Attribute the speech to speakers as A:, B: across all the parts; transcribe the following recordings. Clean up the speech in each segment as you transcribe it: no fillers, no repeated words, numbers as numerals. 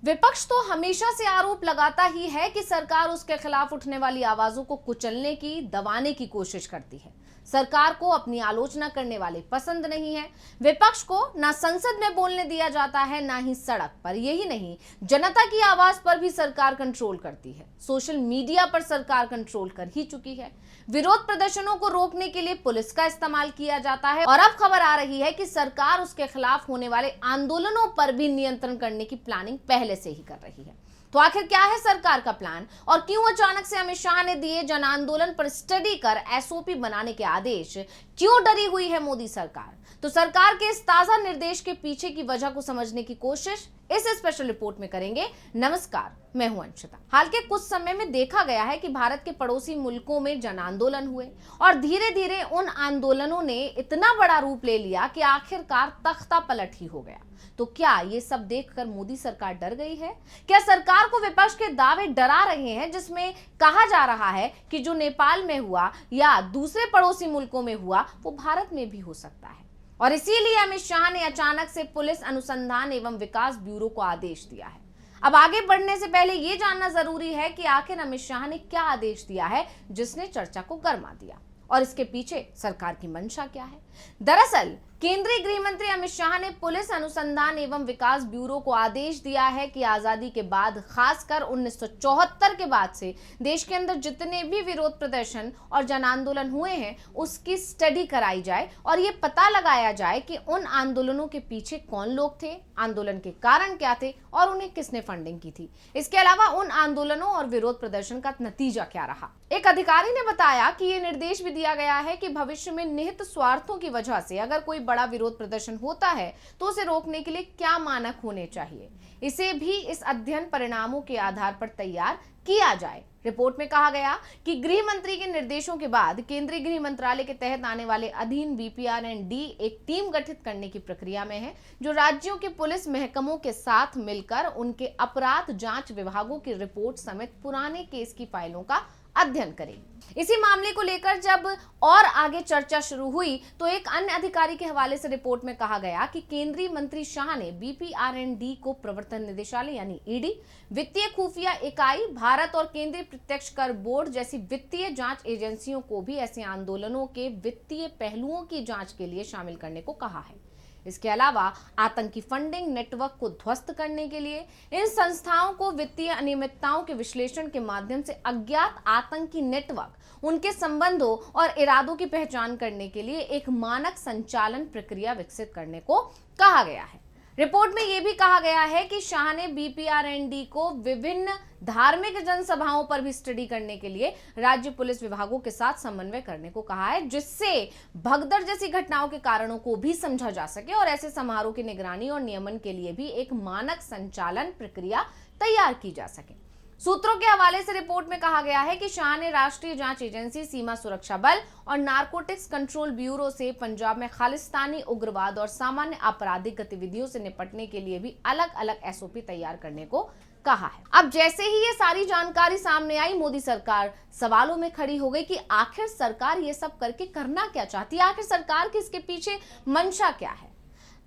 A: विपक्ष तो हमेशा से आरोप लगाता ही है कि सरकार उसके खिलाफ उठने वाली आवाजों को कुचलने की, दबाने की कोशिश करती है। सरकार को अपनी आलोचना करने वाले पसंद नहीं है। विपक्ष को ना संसद में बोलने दिया जाता है, ना ही सड़क पर। यही नहीं, जनता की आवाज पर भी सरकार कंट्रोल करती है। सोशल मीडिया पर सरकार कंट्रोल कर ही चुकी है। विरोध प्रदर्शनों को रोकने के लिए पुलिस का इस्तेमाल किया जाता है और अब खबर आ रही है कि सरकार उसके खिलाफ होने वाले आंदोलनों पर भी नियंत्रण करने की प्लानिंग पहले से ही कर रही है। तो आखिर क्या है सरकार का प्लान और क्यों अचानक से अमित शाह ने दिए जन आंदोलन पर स्टडी कर एसओपी बनाने के आदेश? क्यों डरी हुई है मोदी सरकार? तो सरकार के इस ताजा निर्देश के पीछे की वजह को समझने की कोशिश इस स्पेशल रिपोर्ट में करेंगे। नमस्कार, मैं हूं अंशिता। हाल के कुछ समय में देखा गया है कि भारत के पड़ोसी मुल्कों में जन आंदोलन हुए और धीरे धीरे उन आंदोलनों ने इतना बड़ा रूप ले लिया कि आखिरकार तख्ता पलट ही हो गया। तो क्या ये सब देखकर मोदी सरकार डर गई है? क्या सरकार को विपक्ष के दावे डरा रहे हैं, जिसमें कहा जा रहा है कि जो नेपाल में हुआ या दूसरे पड़ोसी मुल्कों में हुआ वो भारत में भी हो सकता है? और इसीलिए अमित शाह ने अचानक से पुलिस अनुसंधान एवं विकास ब्यूरो को आदेश दिया है। अब आगे बढ़ने से पहले यह जानना जरूरी है कि आखिर अमित शाह ने क्या आदेश दिया है जिसने चर्चा को गर्मा दिया और इसके पीछे सरकार की मंशा क्या है। दरअसल केंद्रीय गृह मंत्री अमित शाह ने पुलिस अनुसंधान एवं विकास ब्यूरो को आदेश दिया है कि आजादी के बाद, खासकर 1974 के बाद से देश के अंदर जितने भी विरोध प्रदर्शन और जन आंदोलन हुए हैं उसकी स्टडी कराई जाए और ये पता लगाया जाए कि उन आंदोलनों के पीछे कौन लोग थे, आंदोलन के कारण क्या थे और उन्हें किसने फंडिंग की थी। इसके अलावा उन आंदोलनों और विरोध प्रदर्शन का नतीजा क्या रहा। एक अधिकारी ने बताया कि ये निर्देश भी दिया गया है कि भविष्य में निहित स्वार्थों की वजह से अगर कोई बड़ा विरोध प्रदर्शन होता है तो उसे रोकने के लिए क्या मानक होने चाहिए, इसे भी इस अध्ययन परिणामों के आधार पर तैयार किया जाए। रिपोर्ट में कहा गया कि गृह मंत्री के निर्देशों के बाद केंद्रीय गृह मंत्रालय के तहत आने वाले अधीन बीपीआर&डी एक टीम गठित करने की प्रक्रिया में है, जो राज्यों के पुलिस महकमों के साथ मिलकर उनके अपराध जांच विभागों की रिपोर्ट समेत पुराने केस की फाइलों का अध्ययन करेगी। इसी मामले को लेकर जब और आगे चर्चा शुरू हुई तो एक अन्य अधिकारी के हवाले से रिपोर्ट में कहा गया कि केंद्रीय मंत्री शाह ने बीपीआर&डी को प्रवर्तन निदेशालय यानी ईडी, वित्तीय खुफिया इकाई, भारत और केंद्रीय प्रत्यक्ष कर बोर्ड जैसी वित्तीय जांच एजेंसियों को भी ऐसे आंदोलनों के वित्तीय पहलुओं की जांच के लिए शामिल करने को कहा है। इसके अलावा आतंकी फंडिंग नेटवर्क को ध्वस्त करने के लिए इन संस्थाओं को वित्तीय अनियमितताओं के विश्लेषण के माध्यम से अज्ञात आतंकी नेटवर्क, उनके संबंधों और इरादों की पहचान करने के लिए एक मानक संचालन प्रक्रिया विकसित करने को कहा गया है। रिपोर्ट में यह भी कहा गया है कि शाह ने बीपीआर&डी को विभिन्न धार्मिक जनसभाओं पर भी स्टडी करने के लिए राज्य पुलिस विभागों के साथ समन्वय करने को कहा है, जिससे भगदड़ जैसी घटनाओं के कारणों को भी समझा जा सके और ऐसे समारोह की निगरानी और नियमन के लिए भी एक मानक संचालन प्रक्रिया तैयार की जा सके। सूत्रों के हवाले से रिपोर्ट में कहा गया है कि शाह ने राष्ट्रीय जांच एजेंसी, सीमा सुरक्षा बल और नारकोटिक्स कंट्रोल ब्यूरो से पंजाब में खालिस्तानी उग्रवाद और सामान्य आपराधिक गतिविधियों से निपटने के लिए भी अलग अलग एसओपी तैयार करने को कहा है। अब जैसे ही ये सारी जानकारी सामने आई, मोदी सरकार सवालों में खड़ी हो गई कि आखिर सरकार ये सब करके करना क्या चाहती है, आखिर सरकार की इसके पीछे मंशा क्या है।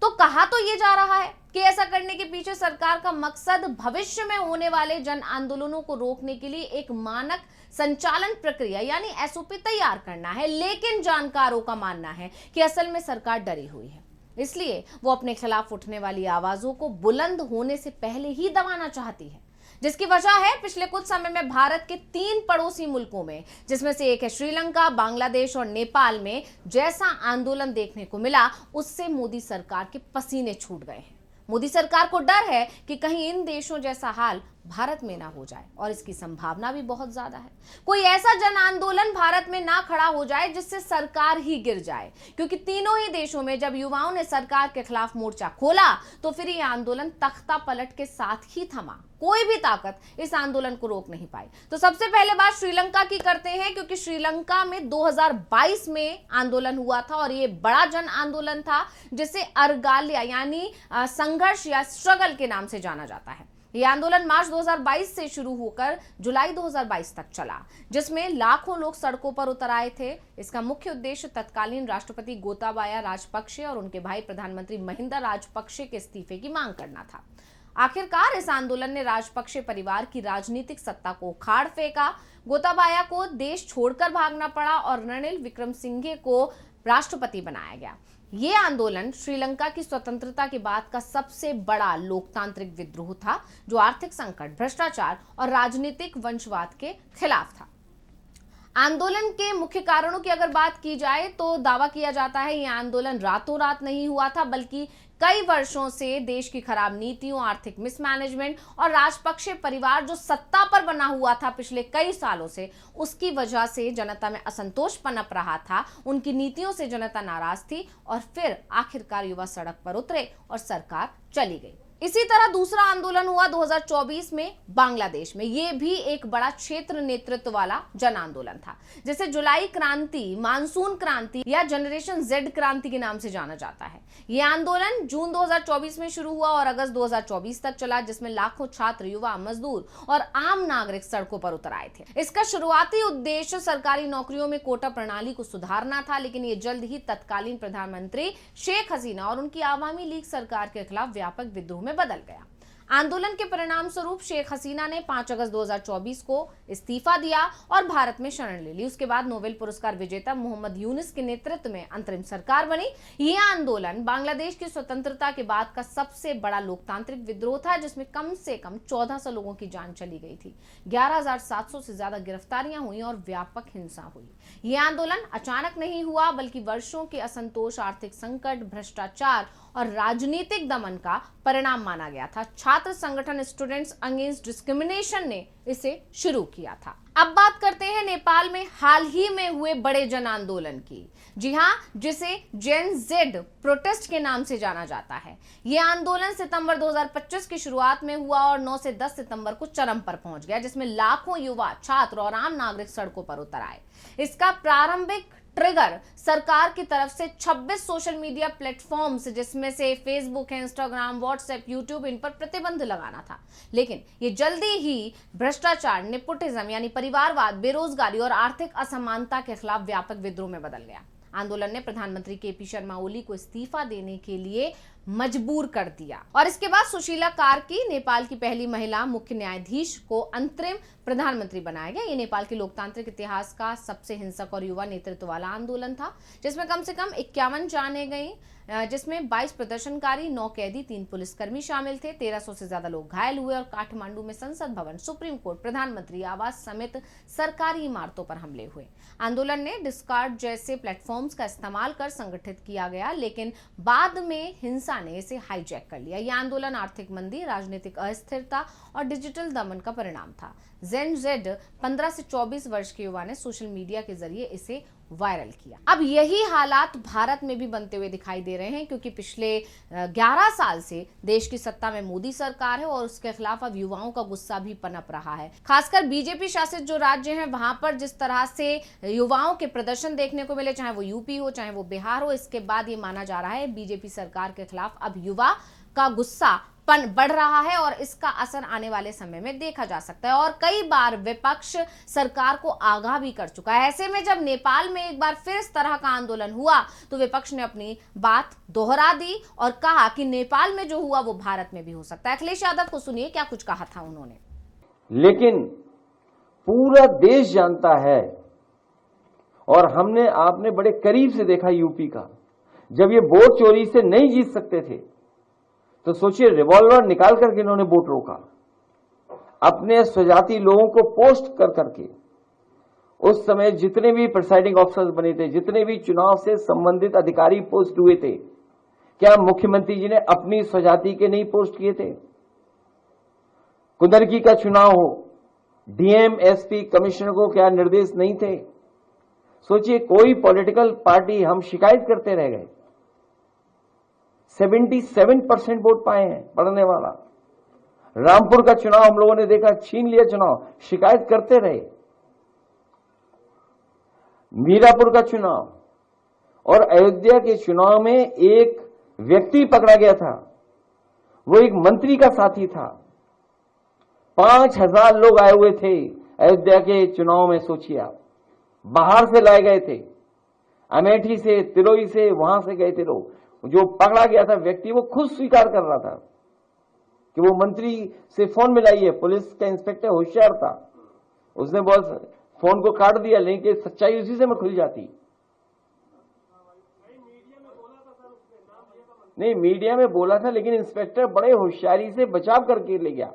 A: तो कहा तो ये जा रहा है कि ऐसा करने के पीछे सरकार का मकसद भविष्य में होने वाले जन आंदोलनों को रोकने के लिए एक मानक संचालन प्रक्रिया यानी एसओपी तैयार करना है, लेकिन जानकारों का मानना है कि असल में सरकार डरी हुई है, इसलिए वो अपने खिलाफ उठने वाली आवाजों को बुलंद होने से पहले ही दबाना चाहती है। जिसकी वजह है पिछले कुछ समय में भारत के 3 पड़ोसी मुल्कों में, जिसमें से एक है श्रीलंका, बांग्लादेश और नेपाल में जैसा आंदोलन देखने को मिला, उससे मोदी सरकार के पसीने छूट गए हैं। मोदी सरकार को डर है कि कहीं इन देशों जैसा हाल भारत में ना हो जाए और इसकी संभावना भी बहुत ज्यादा है। कोई ऐसा जन आंदोलन भारत में ना खड़ा हो जाए जिससे सरकार ही गिर जाए, क्योंकि तीनों ही देशों में जब युवाओं ने सरकार के खिलाफ मोर्चा खोला तो फिर ये आंदोलन तख्ता पलट के साथ ही थमा। कोई भी ताकत इस आंदोलन को रोक नहीं पाई। तो सबसे पहले बात श्रीलंका की करते हैं, क्योंकि श्रीलंका में 2022 में आंदोलन हुआ था और ये बड़ा जन आंदोलन था जिसे अर्गाल्या यानी संघर्ष या स्ट्रगल के नाम से जाना जाता है। यह आंदोलन मार्च 2022 से शुरू होकर जुलाई 2022 तक चला, जिसमें लाखों लोग सड़कों पर उतर आए थे। इसका मुख्य उद्देश्य तत्कालीन राष्ट्रपति गोताबाया राजपक्षे और उनके भाई प्रधानमंत्री महिंदा राजपक्षे के इस्तीफे की मांग करना था। आखिरकार इस आंदोलन ने राजपक्षे परिवार की राजनीतिक सत्ता को उखाड़ फेंका। गोताबाया को देश छोड़कर भागना पड़ा और रणिल विक्रमसिंघे को राष्ट्रपति बनाया गया। ये आंदोलन श्रीलंका की स्वतंत्रता के बाद का सबसे बड़ा लोकतांत्रिक विद्रोह था, जो आर्थिक संकट, भ्रष्टाचार और राजनीतिक वंशवाद के खिलाफ था। आंदोलन के मुख्य कारणों की अगर बात की जाए तो दावा किया जाता है यह आंदोलन रातों रात नहीं हुआ था, बल्कि कई वर्षों से देश की खराब नीतियों, आर्थिक मिसमैनेजमेंट और राजपक्षे परिवार जो सत्ता पर बना हुआ था पिछले कई सालों से, उसकी वजह से जनता में असंतोष पनप रहा था। उनकी नीतियों से जनता नाराज थी और फिर आखिरकार युवा सड़क पर उतरे और सरकार चली गई। इसी तरह दूसरा आंदोलन हुआ 2024 में बांग्लादेश में। यह भी एक बड़ा क्षेत्र नेतृत्व वाला जन आंदोलन था, जिसे जुलाई क्रांति, मानसून क्रांति या जनरेशन जेड क्रांति के नाम से जाना जाता है। यह आंदोलन जून 2024 में शुरू हुआ और अगस्त 2024 तक चला, जिसमें लाखों छात्र, युवा, मजदूर और आम नागरिक सड़कों पर उतर आए थे। इसका शुरुआती उद्देश्य सरकारी नौकरियों में कोटा प्रणाली को सुधारना था, लेकिन ये जल्द ही तत्कालीन प्रधानमंत्री शेख हसीना और उनकी आवामी लीग सरकार के खिलाफ व्यापक विद्रोह में बदल गया। आंदोलन के परिणाम स्वरूप शेख हसीना ने 5 अगस्त 2024 को इस्तीफा दिया और भारत में शरण ले ली। उसके बाद नोबेल पुरस्कार विजेता मोहम्मद यूनुस के नेतृत्व में अंतरिम सरकार बनी। यह आंदोलन बांग्लादेश की स्वतंत्रता के बाद का सबसे बड़ा लोकतांत्रिक विद्रोह था, जिसमें कम से कम 1400 लोगों की जान चली गई थी, 11,700 से ज्यादा गिरफ्तारियां हुई और व्यापक हिंसा हुई। यह आंदोलन अचानक नहीं हुआ, बल्कि वर्षों के असंतोष, आर्थिक संकट, भ्रष्टाचार और राजनीतिक दमन का परिणाम माना गया था। छात्र संगठन स्टूडेंट्स अगेंस्ट डिस्क्रिमिनेशन ने इसे शुरू किया था। अब बात करते हैं नेपाल में हाल ही में हुए बड़े जन आंदोलन की। जी हां, जिसे जेन जेड प्रोटेस्ट के नाम से जाना जाता है। यह आंदोलन सितंबर 2025 की शुरुआत में हुआ और 9 से 10 सितंबर को चरम पर पहुंच गया, जिसमें लाखों युवा, छात्र और आम नागरिक सड़कों पर उतर आए। इसका प्रारंभिक ट्रिगर सरकार की तरफ से 26 सोशल मीडिया प्लेटफॉर्म्स, जिसमें से फेसबुक है, इंस्टाग्राम, व्हाट्सएप, यूट्यूब, इन पर प्रतिबंध लगाना था। लेकिन ये जल्दी ही भ्रष्टाचार, नेपोटिज्म यानी परिवारवाद, बेरोजगारी और आर्थिक असमानता के खिलाफ व्यापक विद्रोह में बदल गया। आंदोलन ने प्रधानमंत्री केपी शर्मा ओली को इस्तीफा देने के लिए मजबूर कर दिया और इसके बाद सुशीला कार्की, नेपाल की पहली महिला मुख्य न्यायाधीश, को अंतरिम प्रधानमंत्री बनाया गया। ये नेपाल के लोकतांत्रिक इतिहास का सबसे हिंसक और युवा नेतृत्व वाला आंदोलन था, जिसमें कम से कम 51 जाने गई, जिसमें 22 प्रदर्शनकारी, 9 कैदी, 3 पुलिसकर्मी शामिल थे। 1300 से ज्यादा लोग घायल हुए और काठमांडू में संसद भवन, सुप्रीम कोर्ट, प्रधानमंत्री आवास समेत सरकारी इमारतों पर हमले हुए। आंदोलन ने डिस्कॉर्ड जैसे प्लेटफॉर्म्स का इस्तेमाल कर संगठित किया गया, लेकिन बाद में हिंसा ने इसे हाईजैक कर लिया। यह आंदोलन आर्थिक मंदी, राजनीतिक अस्थिरता और डिजिटल दमन का परिणाम था। जेन जेड 15 से 24 वर्ष के युवा ने सोशल मीडिया के जरिए इसे वायरल किया। अब यही हालात भारत में भी बनते हुए दिखाई दे रहे हैं, क्योंकि पिछले 11 साल से देश की सत्ता में मोदी सरकार है और उसके खिलाफ अब युवाओं का गुस्सा भी पनप रहा है। खासकर बीजेपी शासित जो राज्य हैं, वहां पर जिस तरह से युवाओं के प्रदर्शन देखने को मिले, चाहे वो यूपी हो, चाहे वो बिहार हो, इसके बाद ये माना जा रहा है बीजेपी सरकार के खिलाफ अब युवा का गुस्सा बढ़ रहा है और इसका असर आने वाले समय में देखा जा सकता है। और कई बार विपक्ष सरकार को आगाह भी कर चुका है। ऐसे में जब नेपाल में एक बार फिर इस तरह का आंदोलन हुआ तो विपक्ष ने अपनी बात दोहरा दी और कहा कि नेपाल में जो हुआ वो भारत में भी हो सकता है। अखिलेश यादव को सुनिए क्या कुछ कहा था उन्होंने।
B: लेकिन पूरा देश जानता है और आपने बड़े करीब से देखा यूपी का, जब ये वोट चोरी से नहीं जीत सकते थे तो सोचिए रिवॉल्वर निकाल करके इन्होंने वोट रोका। अपने स्वजाति लोगों को पोस्ट कर करके उस समय जितने भी प्रिसाइडिंग ऑफिसर्स बने थे, जितने भी चुनाव से संबंधित अधिकारी पोस्ट हुए थे, क्या मुख्यमंत्री जी ने अपनी स्वजाति के नहीं पोस्ट किए थे? कुंदरकी का चुनाव हो, डीएम, एसपी, कमिश्नर को क्या निर्देश नहीं थे? सोचिए कोई पॉलिटिकल पार्टी, हम शिकायत करते रह गए। 77% वोट पाए हैं पढ़ने वाला। रामपुर का चुनाव हम लोगों ने देखा, छीन लिया चुनाव, शिकायत करते रहे। मीरापुर का चुनाव और अयोध्या के चुनाव में एक व्यक्ति पकड़ा गया था, वो एक मंत्री का साथी था। 5000 लोग आए हुए थे अयोध्या के चुनाव में। सोचिए आप, बाहर से लाए गए थे, अमेठी से, तिलोई से, वहां से गए थे लोग। जो पकड़ा गया था व्यक्ति वो खुद स्वीकार कर रहा था कि वो मंत्री से फोन मिलाइए। पुलिस का इंस्पेक्टर होशियार था, उसने बहुत फोन को काट दिया, लेकिन सच्चाई उसी से में खुल जाती। नहीं, मीडिया में बोला था, लेकिन इंस्पेक्टर बड़े होशियारी से बचाव करके ले गया।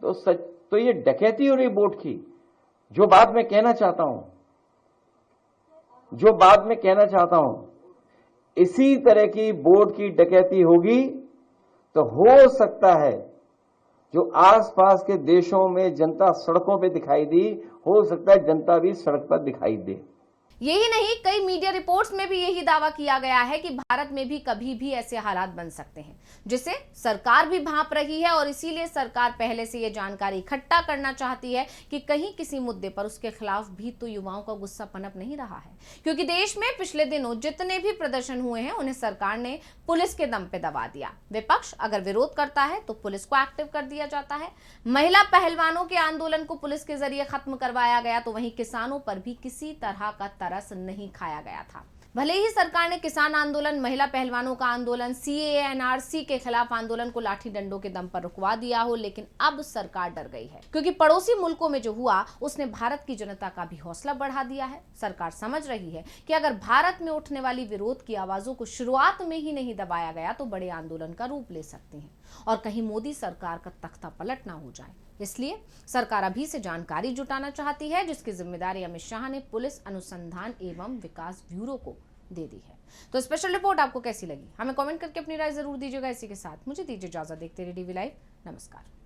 B: तो ये डकैती हो रही बोट की। जो बात मैं कहना चाहता हूं, इसी तरह की बोट की डकैती होगी तो हो सकता है जो आसपास के देशों में जनता सड़कों पे दिखाई दी, हो सकता है जनता भी सड़क पर दिखाई दे।
A: यही नहीं, कई मीडिया रिपोर्ट्स में भी यही दावा किया गया है कि भारत में भी कभी भी ऐसे हालात बन सकते हैं, जिसे सरकार भी भांप रही है और इसीलिए सरकार पहले से ये जानकारी इकट्ठा करना चाहती है कि कहीं किसी मुद्दे पर उसके खिलाफ भी तो युवाओं का गुस्सा पनप नहीं रहा है। क्योंकि देश में पिछले दिनों जितने भी प्रदर्शन हुए हैं उन्हें सरकार ने पुलिस के दम पे दबा दिया। विपक्ष अगर विरोध करता है तो पुलिस को एक्टिव कर दिया जाता है। महिला पहलवानों के आंदोलन को पुलिस के जरिए खत्म करवाया गया, तो वहीं किसानों पर भी किसी तरह का तरस नहीं खाया गया था। भले ही सरकार ने किसान आंदोलन, महिला पहलवानों का आंदोलन, सीएए एनआरसी के खिलाफ आंदोलन को लाठी डंडों के दम पर रुकवा दिया हो, लेकिन अब सरकार डर गई है, क्योंकि पड़ोसी मुल्कों में जो हुआ उसने भारत की जनता का भी हौसला बढ़ा दिया है। सरकार समझ रही है कि अगर भारत में उठने वाली विरोध की आवाजों को शुरुआत में ही नहीं दबाया गया तो बड़े आंदोलन का रूप ले सकती है और कहीं मोदी सरकार का तख्ता पलट ना हो जाए। इसलिए सरकार अभी से जानकारी जुटाना चाहती है, जिसकी जिम्मेदारी अमित शाह ने पुलिस अनुसंधान एवं विकास ब्यूरो को दे दी है। तो स्पेशल रिपोर्ट आपको कैसी लगी, हमें कमेंट करके अपनी राय जरूर दीजिएगा। इसी के साथ मुझे दीजिए इजाजत। देखते रहिए DV लाइव। नमस्कार।